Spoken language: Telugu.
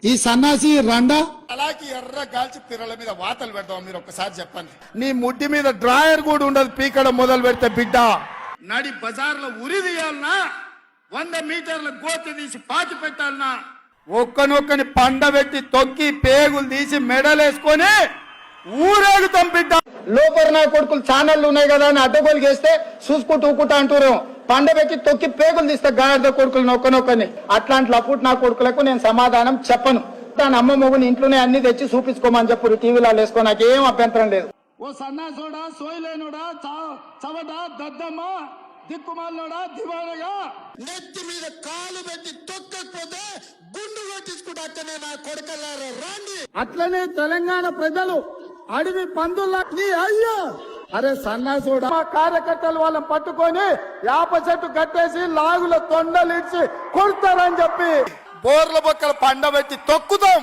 ఈ సన్నాసి రండా అలాగే ఎర్ర గాల్చి పిర్రల మీద వాతలు పెడతాం. మీరు ఒక్కసారి చెప్పండి. నీ ముడ్డి మీద డ్రాయర్ కూడా ఉండదు పీకడం మొదలు పెడితే బిడ్డ. నడి బజార్లో ఉరి తీయాలనా, 100 మీటర్ల గోతి తీసి పాతి పెట్టాలనా, ఒక్కనొక్కని పండబెట్టి తొక్కి పేగులు తీసి మెడలేసుకొని ఊరేగుతాం బిడ్డ. లోపల నా కొడుకులు ఛానళ్లు ఉన్నాయి కదా అని అడ్డగోలు చేస్తే చూసుకుంటూ ఊకుంటా అంటారు. పండబెట్టి తొక్కి పేగులు తీస్తే గాడిద కొడుకులు నొక్కనొక్కని. అట్లాంటి లపుట్ నా కొడుకులకు నేను సమాధానం చెప్పను. దాని అమ్మ మొగుని ఇంట్లోనే అన్ని తెచ్చి చూపించుకోమని చెప్పు, టీవీలో వేసుకో, నాకేం అభ్యంతరం లేదు. ఓ సన్నాసోడా, సోయిలేనుడా, చవట, దద్దమ్మ, దిక్కుమాలనోడా, దివానగా నెత్తి మీద కాలు పెట్టి తొక్కకపోతే గుండు కొట్టించుకుంటే నా కొడుకల్లారా రండి. అట్లనే తెలంగాణ ప్రజలు అడవి పందుల్ని అయ్యో అరే సన్నాసుడా, మా కార్యకర్తలు వాళ్ళని పట్టుకొని యాప చెట్టు కట్టేసి లాగుల తొండలిడ్చి కొడతారని చెప్పి బోర్ల బొక్కలు పండబెట్టి తొక్కుతాం.